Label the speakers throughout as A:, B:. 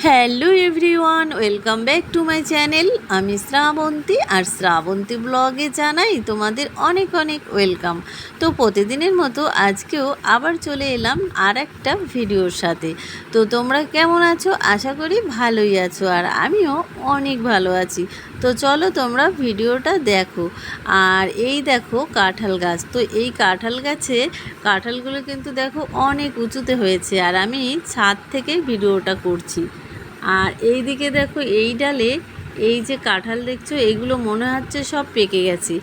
A: Hello everyone, welcome back to my channel. আমি শ্রাবন্তী, আর শ্রাবন্তী ব্লগে জানাই তোমাদের অনেক অনেক ওয়েলকাম। তো প্রতিদিনের মতো আজকেও আবার চলে এলাম আর একটা ভিডিওর সাথে। তো তোমরা কেমন আছো? আশা করি ভালোই আছো, আর আমিও অনেক ভালো আছি। তো চলো তোমরা ভিডিওটা দেখো। আর এই দেখো কাঁঠাল গাছ। তো এই কাঁঠাল গাছে কাঁঠালগুলো কিন্তু দেখো অনেক উঁচুতে হয়েছে, আর আমি ছাদ থেকে ভিডিওটা করছি। আর এই দিকে দেখো এই ডালে এই যে কাঁঠাল দেখছো, এইগুলো মনে হচ্ছে সব পেকে গেছে।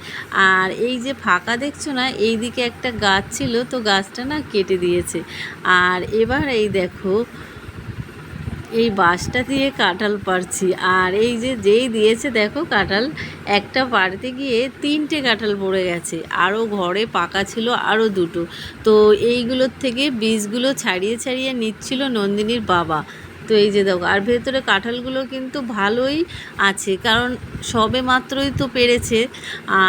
A: আর এই যে ফাঁকা দেখছো না, এই দিকে একটা গাছ ছিল, তো গাছটা না কেটে দিয়েছে। আর এবার এই দেখো এই বাঁশটা দিয়ে কাঁঠাল পাড়ছি। আর এই যে যেই দিয়েছে দেখো কাঁঠাল, একটা পাড়তে গিয়ে 3টে কাঁঠাল পড়ে গেছে, আরও ঘরে পাকা ছিল আরও 2টো। তো এইগুলোর থেকে বীজগুলো ছাড়িয়ে ছাড়িয়ে নিচ্ছিল নন্দিনীর বাবা। তো এই যে দেখো, আর ভেতরে কাঁঠালগুলো কিন্তু ভালোই আছে, কারণ সবে মাত্রই তো পেরেছে।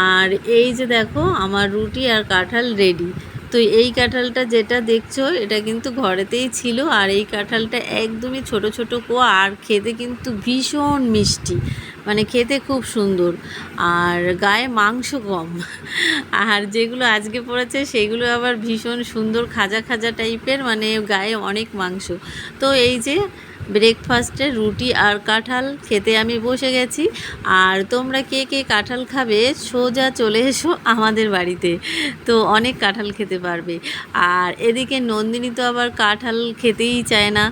A: আর এই যে দেখো আমার রুটি আর কাঁঠাল রেডি। তো এই কাঁঠালটা যেটা দেখছো, এটা কিন্তু ঘরেতেই ছিল। আর এই কাঁঠালটা একদমই ছোট ছোট কোয়া, আর খেতে কিন্তু ভীষণ মিষ্টি, মানে খেতে খুব সুন্দর, আর গায়ে মাংস কম। আর যেগুলো আজকে পড়েছে সেগুলো আবার ভীষণ সুন্দর খাজা খাজা টাইপের, মানে গায়ে অনেক মাংস। তো এই যে ব্রেকফাস্টে রুটি আর কাঁঠাল খেতে আমি বসে গেছি। আর তোমরা কে কে কাঁঠাল খাবে, সোজা চলে এসো আমাদের বাড়িতে, তো অনেক কাঁঠাল খেতে পারবে। আর এদিকে নন্দিনী তো আবার কাঁঠাল খেতেই চায় না,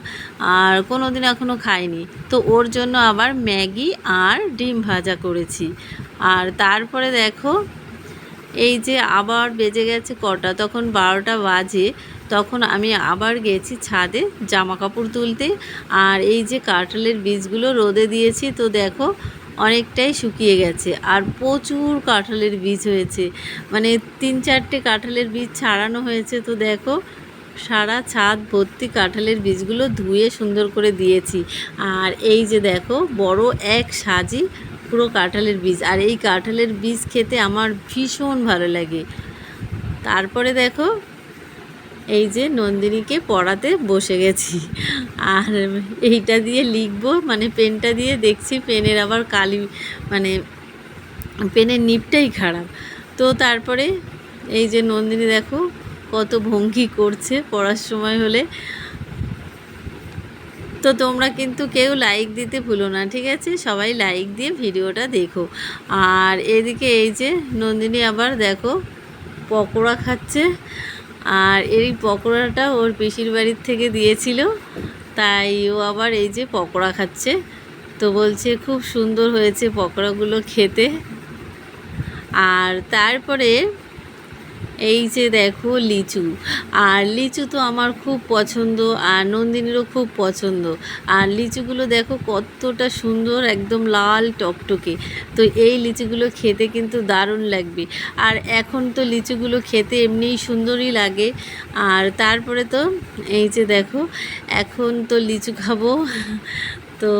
A: আর কোনো দিন এখনও খায়নি। তো ওর জন্য আবার ম্যাগি আর ডিম ভাজা করেছি। আর তারপরে দেখো এই যে আবার বেজে গেছে কটা, তখন 12টা বাজে। তখন আমি আবার গেছি ছাদে জামা কাপড় তুলতে। আর এই যে কাঁঠালের বীজগুলো রোদে দিয়েছি, তো দেখো অনেকটাই শুকিয়ে গেছে, আর প্রচুর কাঁঠালের বীজ হয়েছে, মানে 3-4টে কাঁঠালের বীজ ছাড়ানো হয়েছে। তো দেখো সারা ছাদ ভর্তি কাঁঠালের বীজগুলো ধুয়ে সুন্দর করে দিয়েছি। আর এই যে দেখো বড় এক সাজি পুরো কাঁঠালের বীজ, আর এই কাঁঠালের বীজ খেতে আমার ভীষণ ভালো লাগে। তারপরে দেখো এই যে নন্দিনীকে পড়াতে বসে গেছি, আর এইটা দিয়ে লিখবো, মানে পেনটা দিয়ে দেখছি পেনের আবার কালি, মানে পেনের নিবটাই খারাপ। তো তারপরে এই যে নন্দিনী দেখো কত ভঙ্গি করছে পড়ার সময় হলে। তো তোমরা কিন্তু কেউ লাইক দিতে ভুলো না, ঠিক আছে? সবাই লাইক দিয়ে ভিডিওটা দেখো। আর এদিকে এই যে নন্দিনী আবার দেখো পকোড়া খাচ্ছে, আর এই পকোড়াটা ওর পিসির বাড়ির থেকে দিয়েছিল, তাই ও আবার এই যে পকোড়া খাচ্ছে। তো বলছে খুব সুন্দর হয়েছে পকোড়াগুলো খেতে। আর তারপরে এই যে দেখো লিচু, আর লিচু তো আমার খুব পছন্দ, আর নন্দিনীরও খুব পছন্দ। আর লিচুগুলো দেখো কতটা সুন্দর, একদম লাল টকটকে। তো এই লিচুগুলো খেতে কিন্তু দারুণ লাগবে। আর এখন তো লিচুগুলো খেতে এমনিই সুন্দরই লাগে। আর তারপরে তো এই যে দেখো এখন তো লিচু খাবো। তো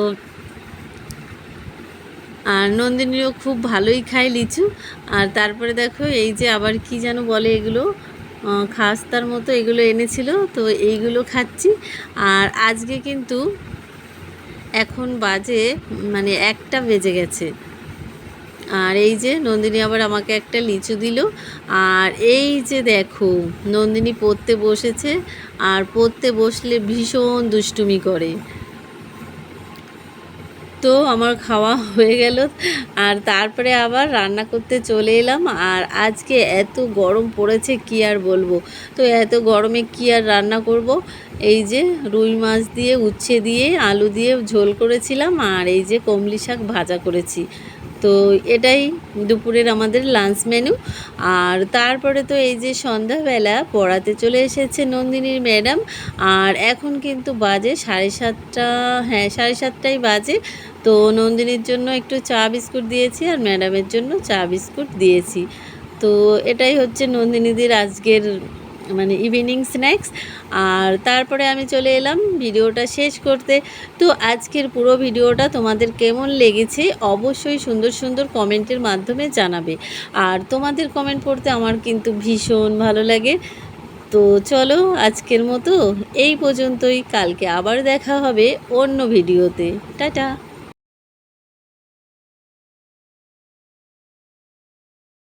A: আর নন্দিনীও খুব ভালোই খায় লিচু। আর তারপরে দেখো এই যে আবার কি যেন বলে এগুলো, খাস্তার মতো এগুলো এনেছিল, তো এইগুলো খাচ্ছি। আর আজকে কিন্তু এখন বাজে মানে 1টা বেজে গেছে। আর এই যে নন্দিনী আবার আমাকে একটা লিচু দিল। আর এই যে দেখো নন্দিনী পড়তে বসেছে, আর পড়তে বসলে ভীষণ দুষ্টুমি করে। তো আমার খাওয়া হয়ে গেল, আর তারপরে আবার রান্না করতে চলে এলাম। আর আজকে এত গরম পড়েছে কি আর বলবো। তো এত গরমে কি আর রান্না করব, এই যে রুই মাছ দিয়ে উচ্ছে দিয়ে আলু দিয়ে ঝোল করেছিলাম, আর এই যে কমলি শাক ভাজা করেছি। তো এটাই দুপুরের আমাদের লাঞ্চ মেনু। আর তারপরে তো এই যে সন্ধ্যাবেলা পড়াতে চলে এসেছে নন্দিনীর ম্যাডাম। আর এখন কিন্তু বাজে 7:30, হ্যাঁ 7:30টাই বাজে। তো নন্দিনীর জন্য একটু চা বিস্কুট দিয়েছি, আর ম্যাডামের জন্য চা বিস্কুট দিয়েছি। তো এটাই হচ্ছে নন্দিনীদের আজকের মানে ইভিনিং স্ন্যাক্স। আর তারপরে আমি চলে এলাম ভিডিওটা শেষ করতে। তো আজকের পুরো ভিডিওটা তোমাদের কেমন লেগেছে অবশ্যই সুন্দর সুন্দর কমেন্টের মাধ্যমে জানাবে। আর তোমাদের কমেন্ট পড়তে আমার কিন্তু ভীষণ ভালো লাগে। তো চলো আজকের মতো এই পর্যন্তই, কালকে আবার দেখা হবে অন্য ভিডিওতে। টাটা।